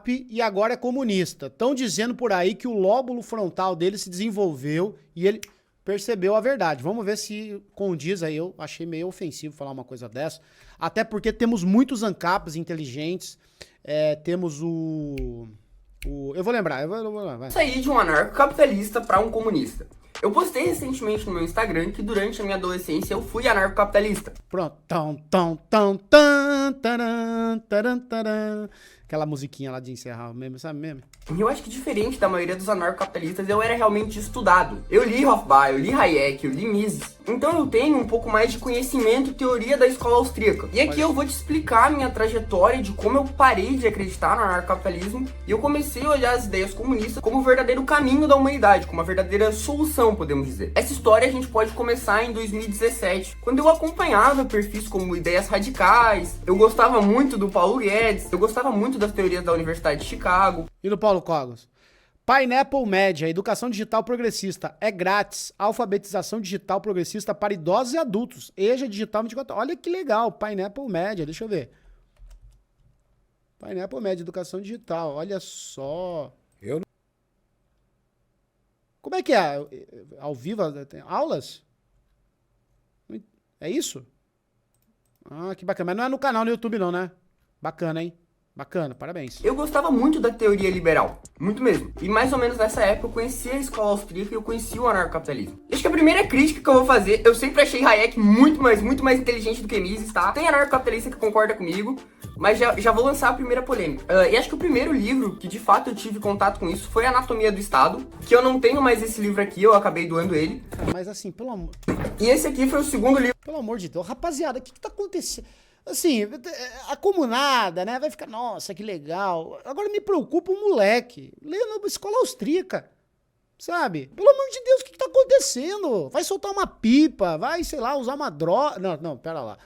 ANCAP e agora é comunista. Estão dizendo por aí que o lóbulo frontal dele se desenvolveu e ele percebeu a verdade. Vamos ver se condiz aí. Eu achei meio ofensivo falar uma coisa dessa. Até porque temos muitos ANCAPs inteligentes. Temos eu vou lembrar. Vai. Saí de um anarcocapitalista para um comunista. Eu postei recentemente no meu Instagram que durante a minha adolescência eu fui anarcocapitalista. Pronto. Aquela musiquinha lá de encerrar o meme, sabe meme? E eu acho que diferente da maioria dos anarcocapitalistas, eu era realmente estudado. Eu li Hofbauer, eu li Hayek, eu li Mises. Então eu tenho um pouco mais de conhecimento e teoria da escola austríaca. E aqui eu vou te explicar a minha trajetória de como eu parei de acreditar no anarcocapitalismo e eu comecei a olhar as ideias comunistas como o verdadeiro caminho da humanidade, como a verdadeira solução, podemos dizer. Essa história a gente pode começar em 2017, quando eu acompanhava perfis como Ideias Radicais, eu gostava muito do Paulo Guedes, eu gostava muito das teorias da Universidade de Chicago. E do Paulo Cogos? Pineapple Média, educação digital progressista, é grátis, alfabetização digital progressista para idosos e adultos, EJA digital 24 horas. Olha que legal, Pineapple Média, deixa eu ver. Pineapple Média, educação digital, olha só. Como é que é? Ao vivo, tem aulas? É isso? Ah, que bacana, mas não é no canal no YouTube não, né? Bacana, hein? Bacana, parabéns. Eu gostava muito da teoria liberal, muito mesmo. E mais ou menos nessa época eu conheci a escola austríaca e eu conheci o anarcocapitalismo. Acho que a primeira crítica que eu vou fazer, eu sempre achei Hayek muito mais inteligente do que Mises, tá? Tem anarcocapitalista que concorda comigo, mas já vou lançar a primeira polêmica. E acho que o primeiro livro que de fato eu tive contato com isso foi Anatomia do Estado, que eu não tenho mais esse livro aqui, eu acabei doando ele. Mas assim, pelo amor... E esse aqui foi o segundo livro. Pelo amor de Deus, rapaziada, o que tá acontecendo? Assim, a comunada, né, vai ficar, nossa, que legal. Agora me preocupa o moleque, lendo na escola austríaca, sabe? Pelo amor de Deus, o que tá acontecendo? Vai soltar uma pipa, vai, sei lá, usar uma droga... Não, pera lá.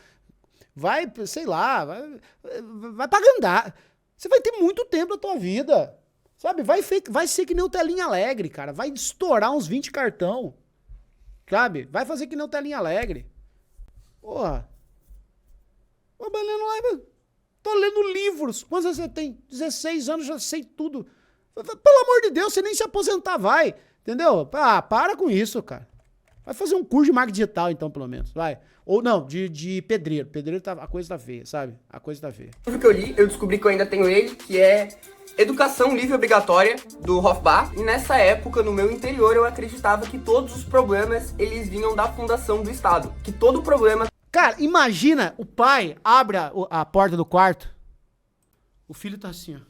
Vai, sei lá, vai pra Gandá. Você vai ter muito tempo na tua vida, sabe? Vai ser que nem o Telinha Alegre, cara. Vai estourar uns 20 cartão, sabe? Vai fazer que nem o Telinha Alegre. Porra. Tô lendo livros. Quantos anos você tem? 16 anos, já sei tudo. Pelo amor de Deus, você nem se aposentar vai. Entendeu? Ah, para com isso, cara. Vai fazer um curso de marketing digital, então, pelo menos. Vai. Ou não, de pedreiro. Pedreiro, a coisa tá feia, sabe? A coisa tá feia. O livro que eu li, eu descobri que eu ainda tenho ele, que é Educação Livre Obrigatória, do Hofbauer. E nessa época, no meu interior, eu acreditava que todos os problemas, eles vinham da fundação do Estado. Que todo problema... Cara, imagina, o pai abre a porta do quarto, o filho tá assim, ó.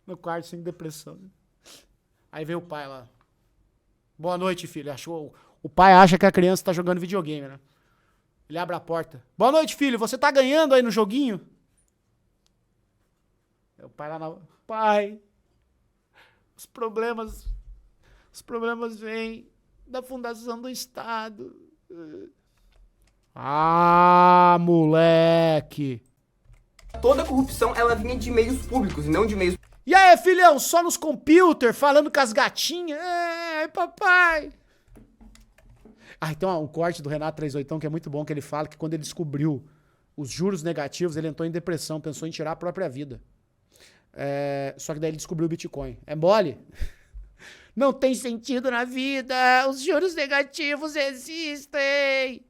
No quarto, sem depressão. Aí vem o pai lá. Boa noite, filho. O pai acha que a criança tá jogando videogame, né? Ele abre a porta. Boa noite, filho. Você tá ganhando aí no joguinho? Aí o pai lá na... Pai, os problemas vêm da fundação do Estado. Ah, moleque. Toda a corrupção, ela vinha de meios públicos e não de meios... E aí, filhão, só nos computers, falando com as gatinhas? Papai. Ah, então um corte do Renato 38 que é muito bom, que ele fala que quando ele descobriu os juros negativos, ele entrou em depressão, pensou em tirar a própria vida. Só que daí ele descobriu o Bitcoin. É mole? Não tem sentido na vida, os juros negativos existem.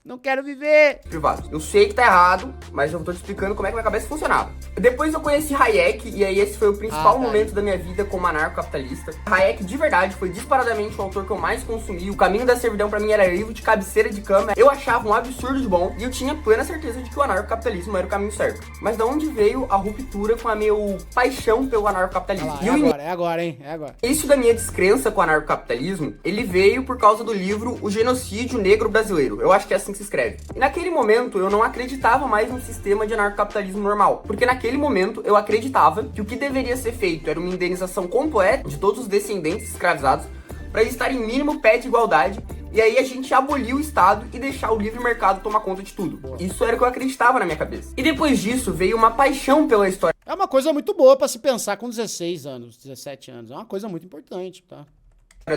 Não quero viver. Privado. Eu sei que tá errado, mas eu tô te explicando como é que minha cabeça funcionava. Depois eu conheci Hayek, e aí esse foi o principal momento da minha vida como anarcocapitalista. Hayek, de verdade, foi disparadamente o autor que eu mais consumi. O Caminho da Servidão pra mim era livro de cabeceira de cama. Eu achava um absurdo de bom, e eu tinha plena certeza de que o anarcocapitalismo era o caminho certo. Mas da onde veio a ruptura com a minha paixão pelo anarcocapitalismo? É agora, hein? É agora. Isso da minha descrença com o anarcocapitalismo, ele veio por causa do livro O Genocídio Negro Brasileiro. Eu acho que é assim que se escreve. E naquele momento eu não acreditava mais no sistema de anarcocapitalismo normal, porque naquele momento eu acreditava que o que deveria ser feito era uma indenização completa de todos os descendentes escravizados para eles estarem em mínimo pé de igualdade, e aí a gente abolir o Estado e deixar o livre mercado tomar conta de tudo. Isso era o que eu acreditava na minha cabeça. E depois disso veio uma paixão pela história. É uma coisa muito boa para se pensar com 16 anos, 17 anos. É uma coisa muito importante, tá?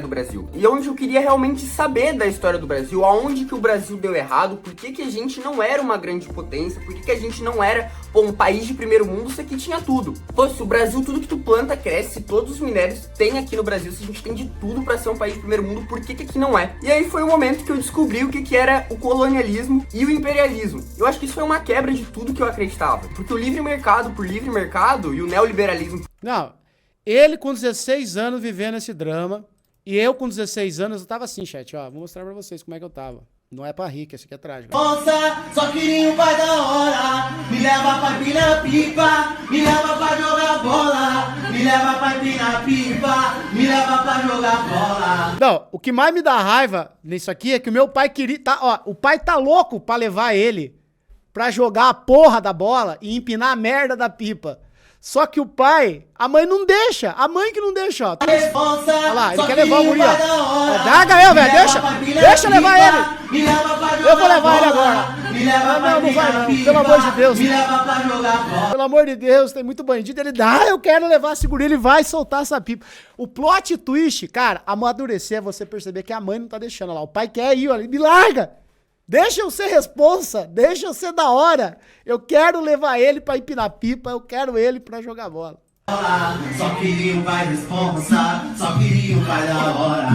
do Brasil. E onde eu queria realmente saber da história do Brasil, aonde que o Brasil deu errado, por que que a gente não era uma grande potência, por que que a gente não era, pô, um país de primeiro mundo, isso aqui tinha tudo. Pô, se o Brasil, tudo que tu planta cresce, todos os minérios tem aqui no Brasil, se a gente tem de tudo pra ser um país de primeiro mundo, por que que aqui não é? E aí foi o momento que eu descobri o que que era o colonialismo e o imperialismo. Eu acho que isso foi uma quebra de tudo que eu acreditava, porque o livre mercado por livre mercado e o neoliberalismo... Não, ele com 16 anos vivendo esse drama. E eu, com 16 anos, eu tava assim, chat, ó. Vou mostrar pra vocês como é que eu tava. Não é pra rir, que esse aqui é trágico. Nossa, só queria um pai da hora. Me leva pra empinar pipa. Me leva pra jogar bola. Me leva pra empinar pipa. Me leva pra jogar bola. Não, o que mais me dá raiva nisso aqui é que o meu pai queria... Tá, ó, o pai tá louco pra levar ele pra jogar a porra da bola e empinar a merda da pipa. Só que o pai, a mãe não deixa. A mãe que não deixa, ó. Olha lá, ele quer levar o guri, ó. Draga eu, velho, deixa eu levar ele. Eu vou levar ele agora. Não vai não, pelo amor de Deus. Pelo amor de Deus, tem muito bandido. Ele dá, eu quero levar esse guri, ele vai soltar essa pipa. O plot twist, cara, amadurecer é você perceber que a mãe não tá deixando. Olha lá, o pai quer ir, olha, me larga. Deixa eu ser responsa, deixa eu ser da hora. Eu quero levar ele pra empinar pipa, eu quero ele pra jogar bola. Só queria um pai responsa, só queria um pai da hora.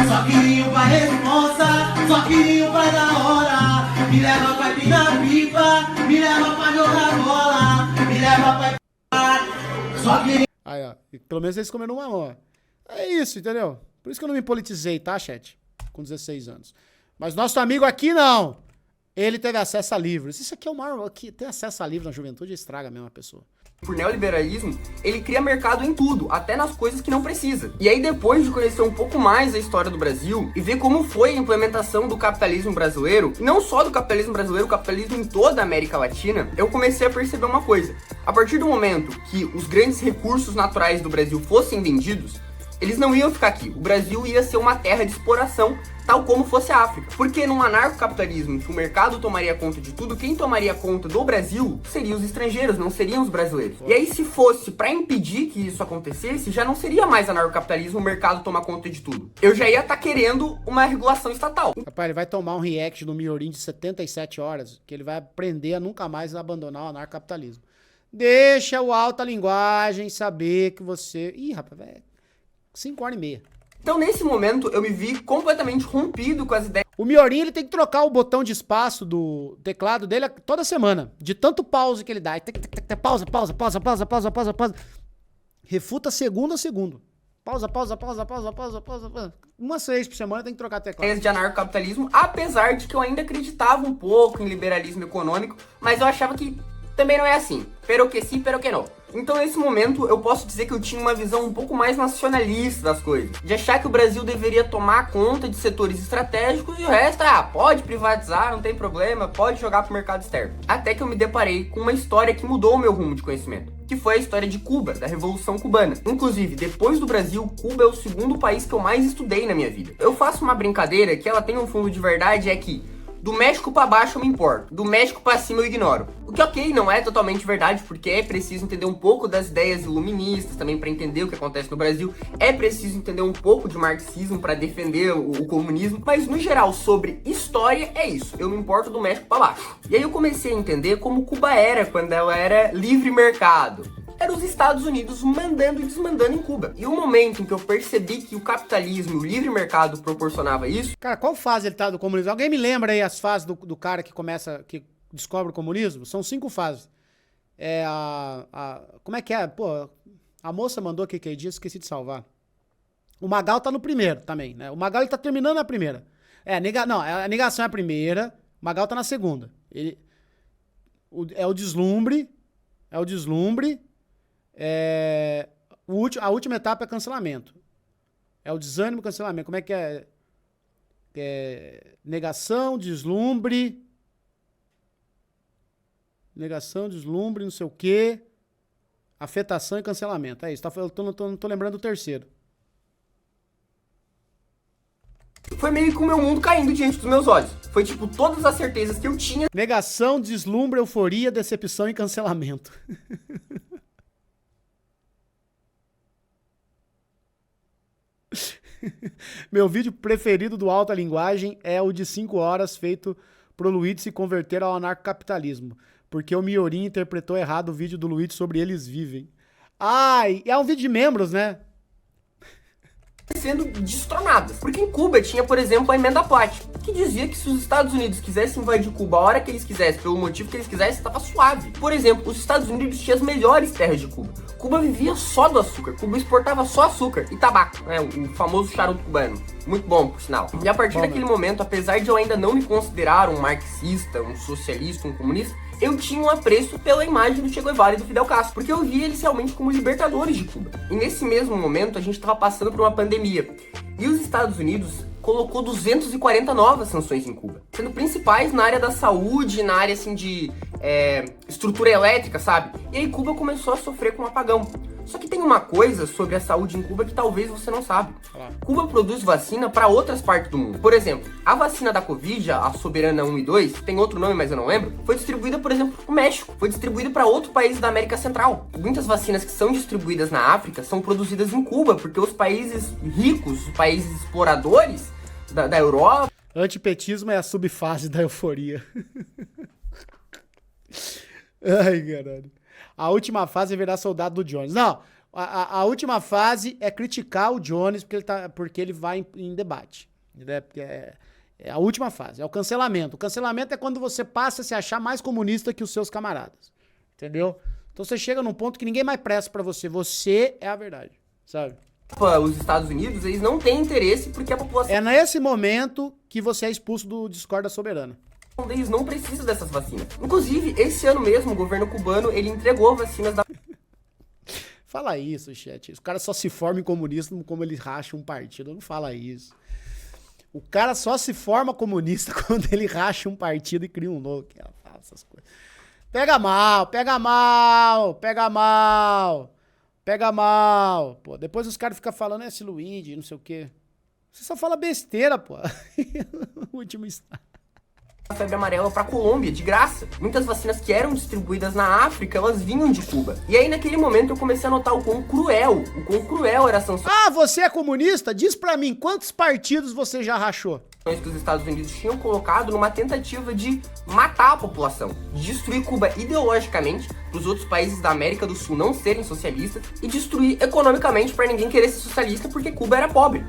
Só queria um pai responsa, só queria um pai da hora. Me leva pra empinar pipa, me leva pra jogar bola. Me leva pra empinar, só queria... Aí, ó, pelo menos eles comeram uma mão. É isso, entendeu? Por isso que eu não me politizei, tá, chat? Com 16 anos. Mas nosso amigo aqui não. Ele teve acesso a livros. Isso aqui é o maior... Aqui, ter acesso a livros na juventude estraga mesmo a pessoa. Por neoliberalismo, ele cria mercado em tudo, até nas coisas que não precisa. E aí depois de conhecer um pouco mais a história do Brasil e ver como foi a implementação do capitalismo brasileiro, não só do capitalismo brasileiro, o capitalismo em toda a América Latina, eu comecei a perceber uma coisa. A partir do momento que os grandes recursos naturais do Brasil fossem vendidos, eles não iam ficar aqui. O Brasil ia ser uma terra de exploração, tal como fosse a África. Porque num anarcocapitalismo, que o mercado tomaria conta de tudo, quem tomaria conta do Brasil seriam os estrangeiros, não seriam os brasileiros. E aí, se fosse pra impedir que isso acontecesse, já não seria mais anarcocapitalismo, o mercado tomar conta de tudo. Eu já ia estar querendo uma regulação estatal. Rapaz, ele vai tomar um react no Miorim de 77 horas, que ele vai aprender a nunca mais abandonar o anarcocapitalismo. Deixa o alta linguagem saber que você... Ih, rapaz, velho. 5h30. Então, nesse momento, eu me vi completamente rompido com as ideias. O Miorim, ele tem que trocar o botão de espaço do teclado dele toda semana. De tanto pause que ele dá. Pausa, pausa, pausa, pausa, pausa, pausa, pausa. Refuta segundo a segundo. Pausa, pausa, pausa, pausa, pausa, pausa, pausa. Umas 6 por semana tem que trocar teclado. De anarcocapitalismo, apesar de que eu ainda acreditava um pouco em liberalismo econômico, mas eu achava que também não é assim. Pero que sim, pero que não. Então, nesse momento, eu posso dizer que eu tinha uma visão um pouco mais nacionalista das coisas. De achar que o Brasil deveria tomar conta de setores estratégicos e o resto, pode privatizar, não tem problema, pode jogar pro mercado externo. Até que eu me deparei com uma história que mudou o meu rumo de conhecimento. Que foi a história de Cuba, da Revolução Cubana. Inclusive, depois do Brasil, Cuba é o segundo país que eu mais estudei na minha vida. Eu faço uma brincadeira que ela tem um fundo de verdade, é que do México pra baixo eu me importo, do México pra cima eu ignoro. O que, ok, não é totalmente verdade, porque é preciso entender um pouco das ideias iluministas também para entender o que acontece no Brasil. É preciso entender um pouco de marxismo para defender o comunismo. Mas, no geral, sobre história, é isso. Eu me importo do México pra baixo. E aí eu comecei a entender como Cuba era quando ela era livre mercado. Era os Estados Unidos mandando e desmandando em Cuba. E o momento em que eu percebi que o capitalismo e o livre mercado proporcionava isso... Cara, qual fase ele tá do comunismo? Alguém me lembra aí as fases do cara que começa, que descobre o comunismo? São 5 fases. Como é que é? Pô, a moça mandou aqui que dia, esqueci de salvar. O Magal tá no primeiro também, né? O Magal, ele tá terminando a primeira. A negação é a primeira, o Magal tá na segunda. É o deslumbre, a última etapa é cancelamento. É o desânimo, cancelamento. Como é que é? Negação, deslumbre, não sei o quê, afetação e cancelamento. É isso, eu não tô lembrando do terceiro. Foi meio que o meu mundo caindo diante dos meus olhos. Foi tipo todas as certezas que eu tinha. Negação, deslumbre, euforia, decepção e cancelamento. Meu vídeo preferido do Alta Linguagem é o de 5 horas feito pro Luigi se converter ao anarcocapitalismo, porque o Miorim interpretou errado o vídeo do Luigi sobre Eles Vivem. Ai, é um vídeo de membros, né? Sendo destronadas. Porque em Cuba tinha, por exemplo, a emenda Platt, que dizia que se os Estados Unidos quisessem invadir Cuba a hora que eles quisessem, pelo motivo que eles quisessem, estava suave. Por exemplo, os Estados Unidos tinham as melhores terras de Cuba. Cuba vivia só do açúcar. Cuba exportava só açúcar e tabaco, né? O famoso charuto cubano. Muito bom, por sinal. E a partir daquele momento, apesar de eu ainda não me considerar um marxista, um socialista, um comunista, eu tinha um apreço pela imagem do Che Guevara e do Fidel Castro, porque eu via eles realmente como libertadores de Cuba. E nesse mesmo momento, a gente estava passando por uma pandemia. E os Estados Unidos colocou 240 novas sanções em Cuba, sendo principais na área da saúde, na área assim de estrutura elétrica, sabe? E aí Cuba começou a sofrer com um apagão. Só que tem uma coisa sobre a saúde em Cuba que talvez você não sabe. Cuba produz vacina para outras partes do mundo. Por exemplo, a vacina da Covid, a Soberana 1 e 2, tem outro nome, mas eu não lembro, foi distribuída, por exemplo, pro México. Foi distribuída para outro país da América Central. Muitas vacinas que são distribuídas na África são produzidas em Cuba, porque os países ricos, os países exploradores da Europa... Antipetismo é a subfase da euforia. Ai, caralho. A última fase é virar soldado do Jones. Não, a última fase é criticar o Jones porque ele vai em debate. É a última fase, é o cancelamento. O cancelamento é quando você passa a se achar mais comunista que os seus camaradas. Entendeu? Então você chega num ponto que ninguém mais presta pra você. Você é a verdade, sabe? Os Estados Unidos, eles não têm interesse porque a população... É nesse momento que você é expulso do Discord da Soberana. Eles não precisam dessas vacinas. Inclusive, esse ano mesmo, o governo cubano, ele entregou vacinas da... Fala isso, chat. Os caras só se formam em comunismo como eles racham um partido. Não fala isso. O cara só se forma comunista quando ele racha um partido e cria um novo. Fala essas coisas. Pega mal, pega mal, pega mal. Pega mal. Pô, depois os caras ficam falando, esse Luigi, não sei o quê. Você só fala besteira, pô. O último estado. A febre amarela para Colômbia, de graça. Muitas vacinas que eram distribuídas na África, elas vinham de Cuba. E aí, naquele momento, eu comecei a notar o quão cruel era a sanção. Ah, você é comunista? Diz pra mim, quantos partidos você já rachou? Que os Estados Unidos tinham colocado numa tentativa de matar a população, de destruir Cuba ideologicamente, para os outros países da América do Sul não serem socialistas, e destruir economicamente para ninguém querer ser socialista porque Cuba era pobre.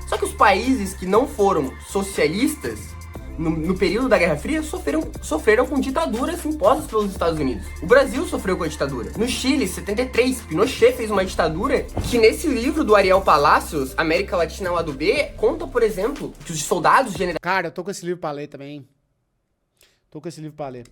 Só que os países que não foram socialistas no período da Guerra Fria, sofreram com ditaduras impostas pelos Estados Unidos. O Brasil sofreu com a ditadura. No Chile, em 73, Pinochet fez uma ditadura que nesse livro do Ariel Palacios, América Latina Lado B, conta, por exemplo, que os soldados generais... Cara, eu tô com esse livro pra ler também. Tô com esse livro pra ler.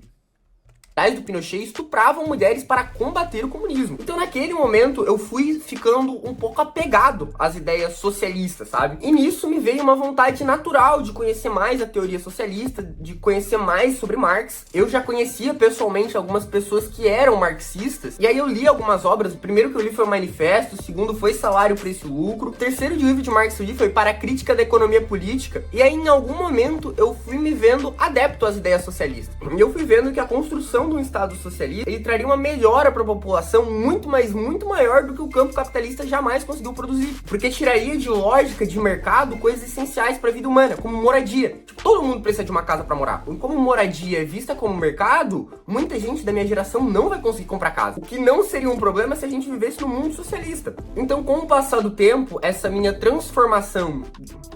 do Pinochet estupravam mulheres para combater o comunismo. Então naquele momento eu fui ficando um pouco apegado às ideias socialistas, sabe? E nisso me veio uma vontade natural de conhecer mais a teoria socialista, de conhecer mais sobre Marx. Eu já conhecia pessoalmente algumas pessoas que eram marxistas, e aí eu li algumas obras. O primeiro que eu li foi o Manifesto, o segundo foi Salário, Preço e Lucro, o terceiro livro de Marx que eu li foi Para a Crítica da Economia Política, e aí em algum momento eu fui me vendo adepto às ideias socialistas. E eu fui vendo que a construção de um Estado socialista, ele traria uma melhora para a população muito maior do que o campo capitalista jamais conseguiu produzir. Porque tiraria de lógica de mercado coisas essenciais para a vida humana, como moradia. Tipo, todo mundo precisa de uma casa para morar. E como moradia é vista como mercado, muita gente da minha geração não vai conseguir comprar casa. O que não seria um problema se a gente vivesse no mundo socialista. Então, com o passar do tempo, essa minha transformação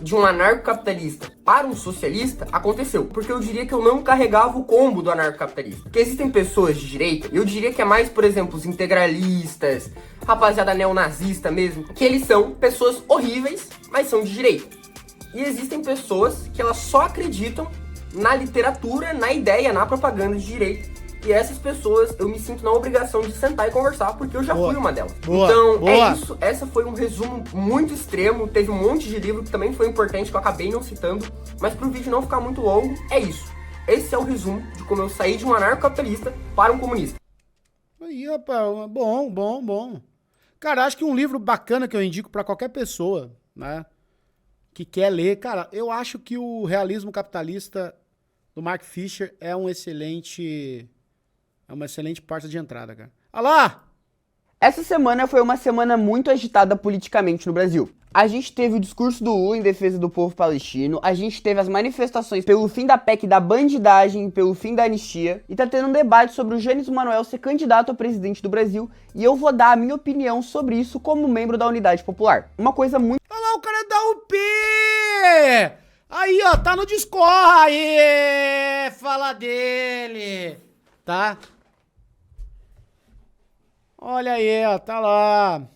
de um anarcocapitalista para um socialista aconteceu. Porque eu diria que eu não carregava o combo do anarcocapitalista. Porque existem pessoas de direita, eu diria que é mais, por exemplo, os integralistas, rapaziada neonazista mesmo, que eles são pessoas horríveis, mas são de direita. E existem pessoas que elas só acreditam na literatura, na ideia, na propaganda de direita. E essas pessoas, eu me sinto na obrigação de sentar e conversar, porque eu já fui uma delas. Então, é isso. Essa foi um resumo muito extremo. Teve um monte de livro que também foi importante, que eu acabei não citando. Mas pro vídeo não ficar muito longo, é isso. Esse é o resumo de como eu saí de um anarcocapitalista para um comunista. Aí, rapaz, bom. Cara, acho que um livro bacana que eu indico pra qualquer pessoa, né, que quer ler, cara, eu acho que o Realismo Capitalista do Mark Fisher é uma excelente porta de entrada, cara. Olha lá! Essa semana foi uma semana muito agitada politicamente no Brasil. A gente teve o discurso do Lula em defesa do povo palestino, a gente teve as manifestações pelo fim da PEC da bandidagem, pelo fim da anistia, e tá tendo um debate sobre o Jones Manoel ser candidato a presidente do Brasil, e eu vou dar a minha opinião sobre isso como membro da Unidade Popular. Uma coisa muito... Olha lá, o cara da UP! Aí, ó, tá no Discord, aí, fala dele, tá? Olha aí, ó, tá lá.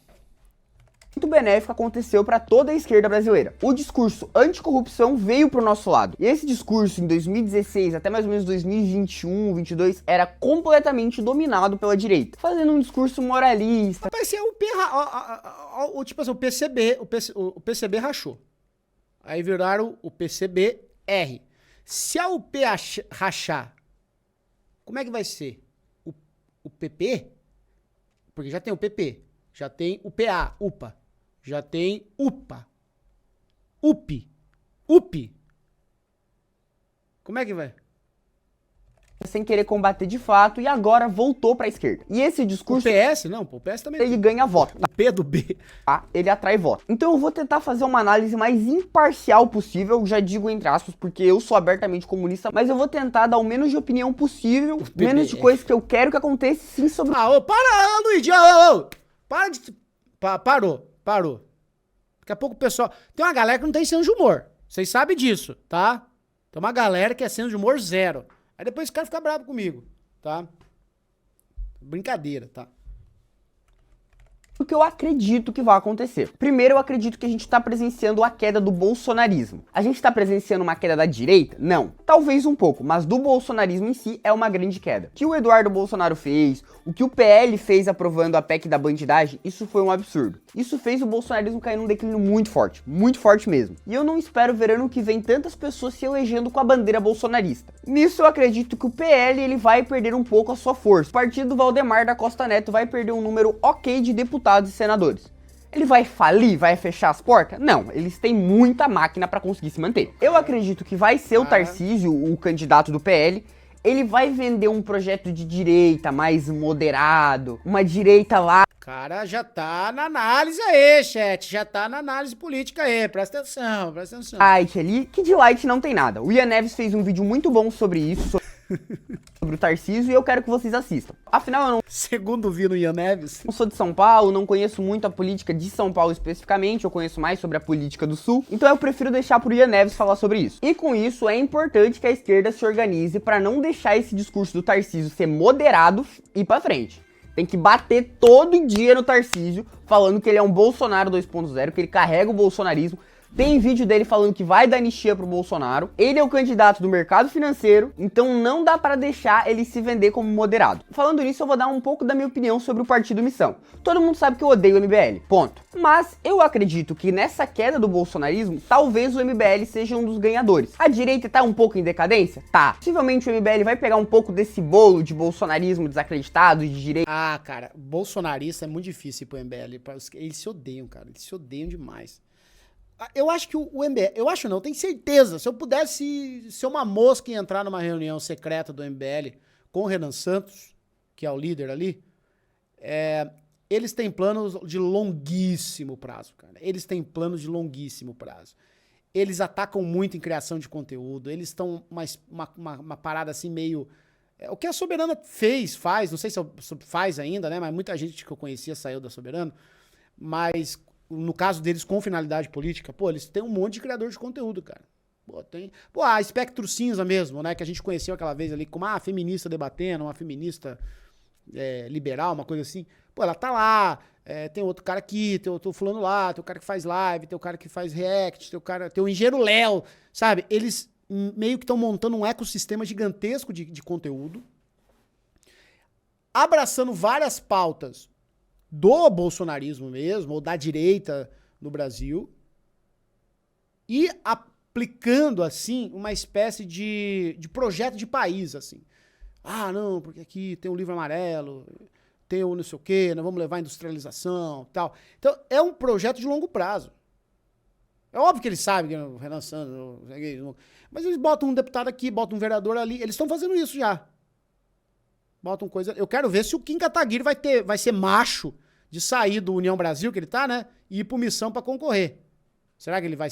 muito benéfico aconteceu para toda a esquerda brasileira. O discurso anticorrupção veio pro nosso lado. E esse discurso em 2016 até mais ou menos 2021, 22 era completamente dominado pela direita, fazendo um discurso moralista. Vai ser tipo assim, o PCB rachou. Aí viraram o PCB-R. Se a UP rachar, como é que vai ser? O PP? Porque já tem o PP, já tem o PA, UPA, já tem UPA, UP. Como é que vai? Sem querer combater de fato, e agora voltou pra esquerda. E esse discurso... O PS? Não, o PS também... ele ganha voto. O P do B. Tá? Ele atrai voto. Então eu vou tentar fazer uma análise mais imparcial possível, já digo entre aspas, porque eu sou abertamente comunista, mas eu vou tentar dar o menos de opinião possível, menos de coisas que eu quero que aconteça, sim, sobre... Ah, para, Luigi, para de... Parou. Daqui a pouco o pessoal... Tem uma galera que não tem senso de humor. Vocês sabem disso, tá? Tem uma galera que é senso de humor zero. Aí depois esse cara fica bravo comigo, tá? Brincadeira, tá? O que eu acredito que vai acontecer. Primeiro, eu acredito que a gente tá presenciando a queda do bolsonarismo. A gente tá presenciando uma queda da direita? Não. Talvez um pouco, mas do bolsonarismo em si é uma grande queda. O que o Eduardo Bolsonaro fez, o que o PL fez aprovando a PEC da bandidagem, isso foi um absurdo. Isso fez o bolsonarismo cair num declínio muito forte mesmo. E eu não espero ver ano que vem tantas pessoas se elegendo com a bandeira bolsonarista. Nisso eu acredito que o PL ele vai perder um pouco a sua força. O partido do Valdemar da Costa Neto vai perder um número ok de deputados e senadores. Ele vai falir? Vai fechar as portas? Não, eles têm muita máquina para conseguir se manter. Eu acredito que vai ser o Tarcísio, o candidato do PL. Ele vai vender um projeto de direita mais moderado, uma direita lá. Cara, já tá na análise aí, chat. Já tá na análise política aí. Presta atenção. Light ali, que de light não tem nada. O Ian Neves fez um vídeo muito bom sobre isso, sobre o Tarcísio, e eu quero que vocês assistam. Afinal, eu não... Segundo vi no Ian Neves. não sou de São Paulo, não conheço muito a política de São Paulo especificamente, eu conheço mais sobre a política do Sul, então eu prefiro deixar pro Ian Neves falar sobre isso. E com isso, é importante que a esquerda se organize para não deixar esse discurso do Tarcísio ser moderado e ir pra frente. Tem que bater todo dia no Tarcísio, falando que ele é um Bolsonaro 2.0, que ele carrega o bolsonarismo. Tem vídeo dele falando que vai dar anistia pro Bolsonaro. Ele é o candidato do mercado financeiro, então não dá para deixar ele se vender como moderado. Falando nisso, eu vou dar um pouco da minha opinião sobre o Partido Missão. Todo mundo sabe que eu odeio o MBL, ponto. Mas eu acredito que nessa queda do bolsonarismo, talvez o MBL seja um dos ganhadores. A direita tá um pouco em decadência? Tá. Possivelmente o MBL vai pegar um pouco desse bolo de bolsonarismo desacreditado, de direita. Ah, cara, bolsonarista é muito difícil pro MBL. Eles se odeiam, cara. Eles se odeiam demais. Eu acho que o MBL... Eu acho não, eu tenho certeza. Se eu pudesse ser uma mosca e entrar numa reunião secreta do MBL com o Renan Santos, que é o líder ali, eles têm planos de longuíssimo prazo, cara. Eles têm planos de longuíssimo prazo. Eles atacam muito em criação de conteúdo. Eles estão uma parada assim meio... o que a Soberana faz, não sei se faz ainda, né? Mas muita gente que eu conhecia saiu da Soberana. Mas... no caso deles, com finalidade política, pô, eles têm um monte de criador de conteúdo, cara. Pô, a Espectro Cinza mesmo, né, que a gente conheceu aquela vez ali como uma feminista debatendo, uma feminista liberal, uma coisa assim. Pô, ela tá lá, tem outro cara aqui, tem outro fulano lá, tem o cara que faz live, tem o cara que faz react, tem o Engenheiro Léo, sabe? Eles meio que estão montando um ecossistema gigantesco de conteúdo, abraçando várias pautas do bolsonarismo mesmo, ou da direita no Brasil, e aplicando, assim, uma espécie de projeto de país, assim. Ah, não, porque aqui tem o livro amarelo, tem o não sei o quê, nós vamos levar a industrialização, tal. Então, é um projeto de longo prazo. É óbvio que eles sabem que o Renan Santos, mas eles botam um deputado aqui, botam um vereador ali, eles estão fazendo isso já. Botam coisa... Eu quero ver se o Kim Kataguiri vai ser macho de sair do União Brasil, que ele tá, né? E ir pro Missão pra concorrer. Será que ele vai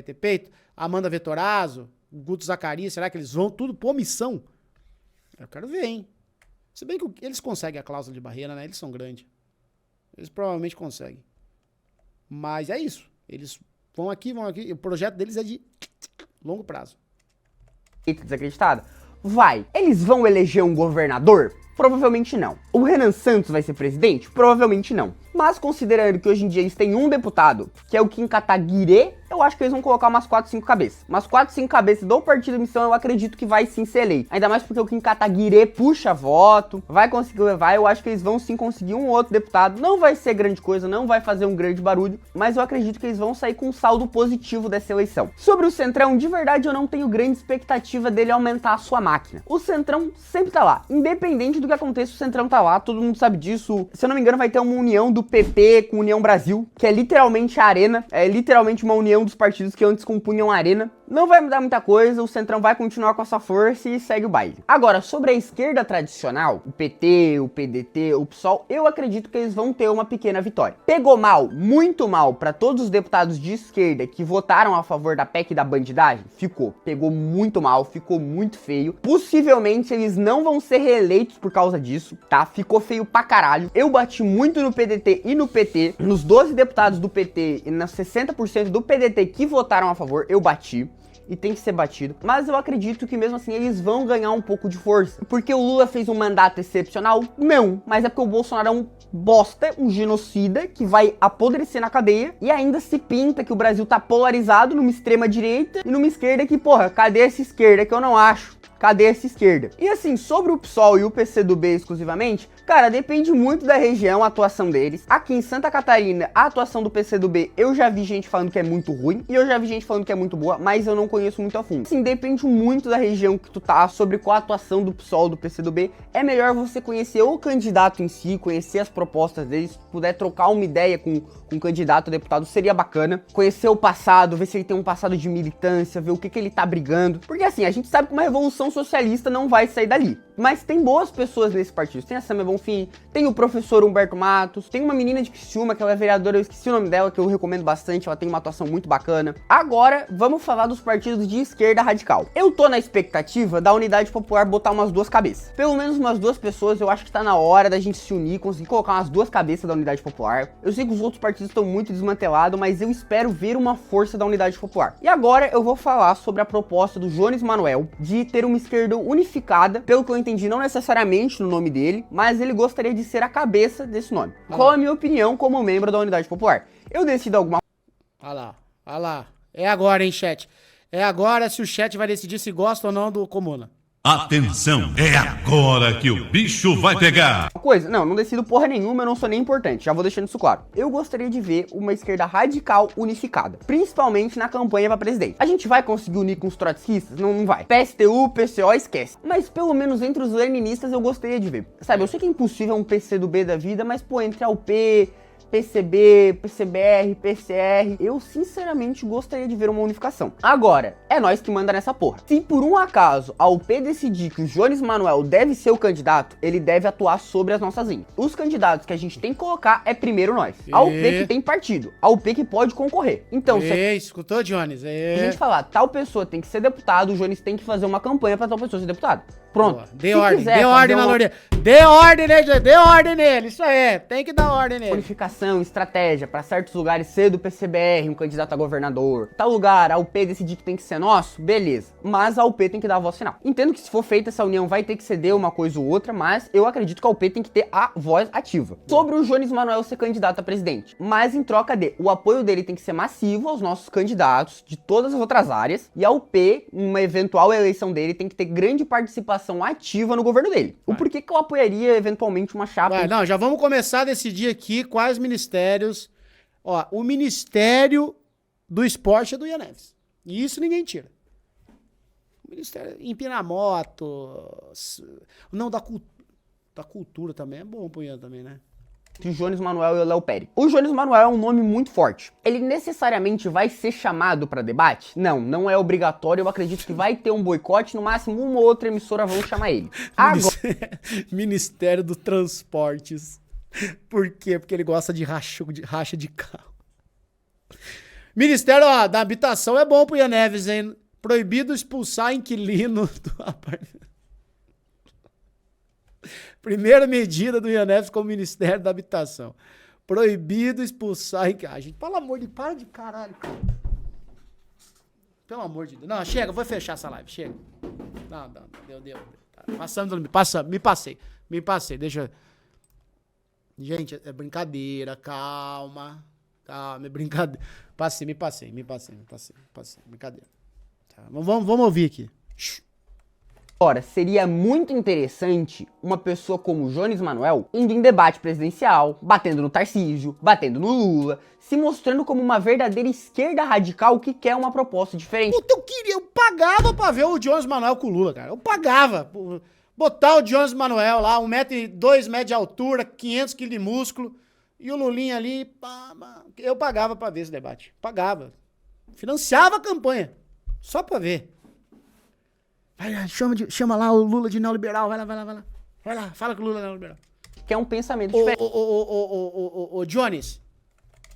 ter peito? Amanda Vettorazzo, Guto Zacarias, será que eles vão tudo por Missão? Eu quero ver, hein? Se bem que eles conseguem a cláusula de barreira, né? Eles são grandes. Eles provavelmente conseguem. Mas é isso. Eles vão aqui. O projeto deles é de longo prazo. Desacreditada? Vai. Eles vão eleger um governador? Provavelmente não. O Renan Santos vai ser presidente? Provavelmente não. Mas considerando que hoje em dia eles têm um deputado, que é o Kim Kataguiri, eu acho que eles vão colocar umas 4, 5 cabeças. Umas 4, 5 cabeças do Partido Missão, eu acredito que vai sim ser eleito. Ainda mais porque o Kim Kataguiri puxa voto, vai conseguir levar, eu acho que eles vão sim conseguir um outro deputado. Não vai ser grande coisa, não vai fazer um grande barulho, mas eu acredito que eles vão sair com um saldo positivo dessa eleição. Sobre o Centrão, de verdade eu não tenho grande expectativa dele aumentar a sua máquina. O Centrão sempre tá lá, independente do que aconteça, o Centrão tá lá, todo mundo sabe disso. Se eu não me engano, vai ter uma união do PP com União Brasil, que é literalmente a arena, é literalmente uma união dos partidos que antes compunham a arena. Não vai mudar muita coisa, o Centrão vai continuar com essa força e segue o baile. Agora, sobre a esquerda tradicional, o PT, o PDT, o PSOL, eu acredito que eles vão ter uma pequena vitória. Pegou mal, muito mal, para todos os deputados de esquerda que votaram a favor da PEC da bandidagem? Ficou. Pegou muito mal, ficou muito feio. Possivelmente eles não vão ser reeleitos por causa disso, tá? Ficou feio pra caralho. Eu bati muito no PDT e no PT, nos 12 deputados do PT e nos 60% do PDT que votaram a favor, eu bati. E tem que ser batido. Mas eu acredito que mesmo assim eles vão ganhar um pouco de força. Porque o Lula fez um mandato excepcional? Não. Mas é porque o Bolsonaro é um bosta, um genocida, que vai apodrecer na cadeia. E ainda se pinta que o Brasil tá polarizado numa extrema direita e numa esquerda que, porra, cadê essa esquerda que eu não acho? Cadê essa esquerda? E assim, sobre o PSOL e o PCdoB exclusivamente, cara, depende muito da região a atuação deles. Aqui em Santa Catarina, a atuação do PCdoB, eu já vi gente falando que é muito ruim, e eu já vi gente falando que é muito boa, mas eu não conheço muito a fundo. Assim, depende muito da região que tu tá, sobre qual a atuação do PSOL, do PCdoB. É melhor você conhecer o candidato em si, conhecer as propostas deles, se puder trocar uma ideia com um candidato a deputado, seria bacana. Conhecer o passado, ver se ele tem um passado de militância, ver o que ele tá brigando. Porque assim, a gente sabe que uma revolução socialista não vai sair dali. Mas tem boas pessoas nesse partido. Tem a Samia Bonfim, tem o professor Humberto Matos, tem uma menina de Criciúma, que ela é vereadora, eu esqueci o nome dela, que eu recomendo bastante, ela tem uma atuação muito bacana. Agora, vamos falar dos partidos de esquerda radical. Eu tô na expectativa da Unidade Popular botar umas 2 cabeças. Pelo menos umas 2 pessoas, eu acho que tá na hora da gente se unir, conseguir colocar umas 2 cabeças da Unidade Popular. Eu sei que os outros partidos estão muito desmantelados, mas eu espero ver uma força da Unidade Popular. E agora eu vou falar sobre a proposta do Jones Manuel de ter uma esquerda unificada, pelo que eu entendi, não necessariamente no nome dele, mas ele gostaria de ser a cabeça desse nome. Qual a minha opinião como membro da Unidade Popular? Eu decido alguma... Olha lá. É agora, hein, chat? É agora se o chat vai decidir se gosta ou não do Comuna. Atenção, é agora que o bicho vai pegar. Coisa, não decido porra nenhuma, eu não sou nem importante, já vou deixando isso claro. Eu gostaria de ver uma esquerda radical unificada, principalmente na campanha pra presidente. A gente vai conseguir unir com os trotskistas? Não vai. PSTU, PCO, esquece. Mas pelo menos entre os leninistas eu gostaria de ver. Sabe, eu sei que é impossível um PCdoB da vida, mas pô, entre a UP... PCB, PCBR, PCR, eu sinceramente gostaria de ver uma unificação. Agora, é nós que manda nessa porra. Se por um acaso a UP decidir que o Jones Manuel deve ser o candidato, ele deve atuar sobre as nossas linhas. Os candidatos que a gente tem que colocar é primeiro nós. A UP que tem partido, a UP que pode concorrer. Então, se escutou, Jones? a gente falar, tal pessoa tem que ser deputado, o Jones tem que fazer uma campanha pra tal pessoa ser deputado. Pronto. Dê ordem na Lourdes. Dê ordem nele. Isso aí, tem que dar ordem nele. Unificação, estratégia, pra certos lugares ser do PCBR, um candidato a governador. Tal lugar, a UP decidir que tem que ser nosso, beleza. Mas a UP tem que dar a voz final. Entendo que se for feita essa união vai ter que ceder uma coisa ou outra, mas eu acredito que a UP tem que ter a voz ativa. Sobre o Jones Manuel ser candidato a presidente, mas em troca de, o apoio dele tem que ser massivo aos nossos candidatos de todas as outras áreas, e a UP, uma eventual eleição dele, tem que ter grande participação ativa no governo dele. O porquê que eu apoiaria eventualmente uma chapa... Não, já vamos começar a decidir aqui quais ministérios... Ó, o Ministério do Esporte é do Ian Neves. E isso ninguém tira. O Ministério... Empinar a moto... Não, da cultura também. É bom pro Ian também, né? O Jones Manuel e o Léo Peri. O Jones Manuel é um nome muito forte. Ele necessariamente vai ser chamado para debate? Não é obrigatório. Eu acredito que vai ter um boicote, no máximo uma ou outra emissora vão chamar ele. Agora... Ministério dos Transportes. Por quê? Porque ele gosta de racha de carro. Ministério da Habitação é bom pro Ian Neves, hein? Proibido expulsar inquilino do apartamento. Primeira medida do Ian Neves com o Ministério da Habitação. Proibido expulsar inquilino. Ah, gente, pelo amor de... Para de caralho, cara. Pelo amor de Deus. Não, chega, vou fechar essa live, chega. Não, deu. Tá, me passei, deixa eu... Gente, é brincadeira, calma, é brincadeira. Me passei, brincadeira. Tá, vamos ouvir aqui. Ora, seria muito interessante uma pessoa como Jones Manoel indo em debate presidencial, batendo no Tarcísio, batendo no Lula, se mostrando como uma verdadeira esquerda radical que quer uma proposta diferente. Puta, eu pagava pra ver o Jones Manoel com o Lula, cara. Eu pagava. Botar o Jones Manoel lá, 2 metros de altura, 500 quilos de músculo, e o Lulinha ali, eu pagava pra ver esse debate. Pagava. Financiava a campanha. Só pra ver. Vai lá, chama lá o Lula de neoliberal, vai lá. Vai lá, fala com o Lula é neoliberal. Que é um pensamento diferente. Ô, Jones.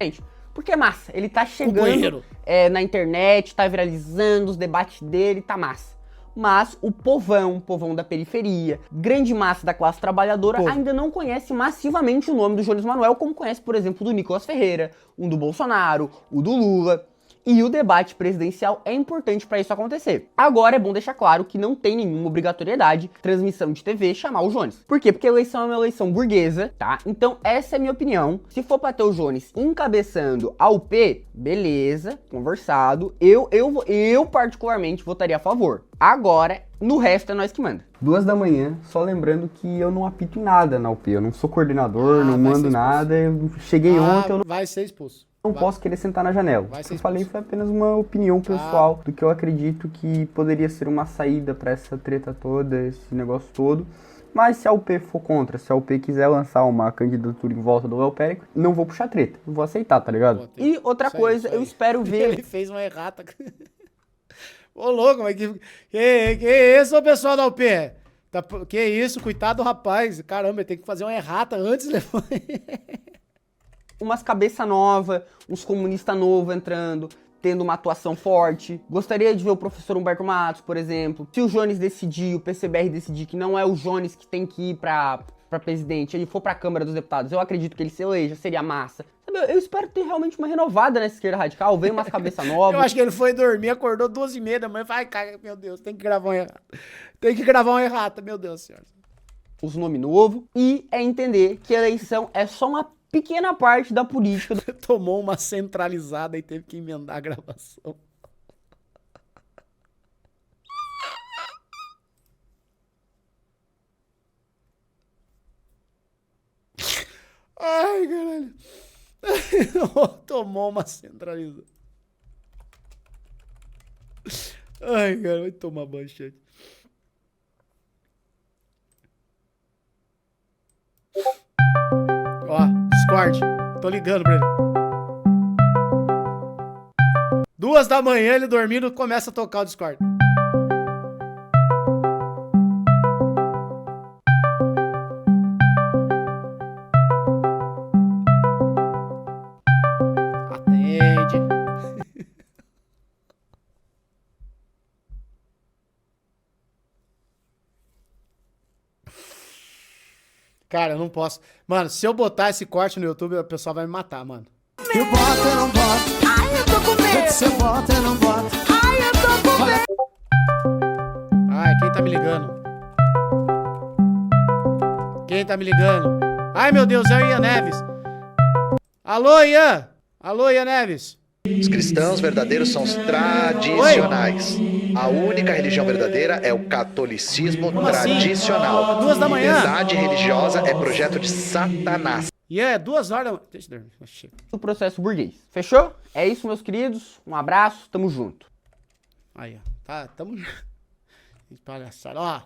Gente, porque é massa. Ele tá chegando na internet, tá viralizando os debates dele, tá massa. Mas o povão da periferia, grande massa da classe trabalhadora, ainda não conhece massivamente o nome do Jones Manoel, como conhece, por exemplo, do Nicolas Ferreira, o do Bolsonaro, o do Lula. E o debate presidencial é importante para isso acontecer. Agora é bom deixar claro que não tem nenhuma obrigatoriedade, transmissão de TV, chamar o Jones. Por quê? Porque a eleição é uma eleição burguesa, tá? Então essa é a minha opinião. Se for pra ter o Jones encabeçando a UP, beleza, conversado. Eu particularmente votaria a favor. Agora, no resto é nós que manda. 2 da manhã, só lembrando que eu não apito em nada na UP. Eu não sou coordenador, não mando nada. Eu cheguei ontem, eu não... Vai ser expulso. Não posso querer sentar na janela. O que eu falei foi apenas uma opinião pessoal do que eu acredito que poderia ser uma saída para essa treta toda, esse negócio todo. Mas se a UP for contra, se a UP quiser lançar uma candidatura em volta do Léo Périco, não vou puxar treta. Eu vou aceitar, tá ligado? E outra coisa, eu espero ver... Ele fez uma errata. Ô, louco, mas que isso, pessoal da UP? Que isso, coitado do rapaz. Caramba, ele tem que fazer uma errata antes de levar... Umas cabeça nova, uns comunistas novos entrando, tendo uma atuação forte. Gostaria de ver o professor Humberto Matos, por exemplo. Se o Jones decidir, o PCBR decidir que não é o Jones que tem que ir pra presidente, ele for pra Câmara dos Deputados, eu acredito que ele se eleja, seria massa. Sabe, eu espero ter realmente uma renovada nessa esquerda radical, veio umas cabeças novas. Eu acho que ele foi dormir, acordou 12h30 da manhã e falou, ai, cara, meu Deus, tem que gravar uma errata. Tem que gravar uma errata, meu Deus, senhor. Os nomes novos. E é entender que a eleição é só uma pequena parte da política. Tomou uma centralizada e teve que emendar a gravação. Ai, caralho. Tomou uma centralizada. Ai, cara, vai tomar manchete. Ó, Discord. Tô ligando pra ele. 2 da manhã, ele dormindo, começa a tocar o Discord. Atende. Cara, eu não posso. Mano, se eu botar esse corte no YouTube, o pessoal vai me matar, mano. Eu boto, eu não boto. Ai, eu tô com medo. Se eu boto, eu não boto. Ai, eu tô com medo. Ai, quem tá me ligando? Quem tá me ligando? Ai, meu Deus, é o Ian Neves. Alô, Ian? Alô, Ian Neves? Os cristãos verdadeiros são os tradicionais. A única religião verdadeira é o catolicismo tradicional. 2 da manhã? Verdade religiosa é projeto de Satanás. Ian, é 2 horas da... Deixa eu dormir. O processo burguês. Fechou? É isso, meus queridos. Um abraço, tamo junto. Aí, ó. Tá, tamo... Palhaçada, ó.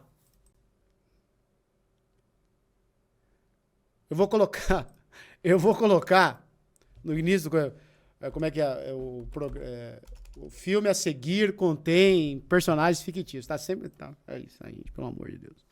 Eu vou colocar no início do... Como é que é? O filme a seguir contém personagens fictícios. Tá sempre... Tá, é isso aí, pelo amor de Deus.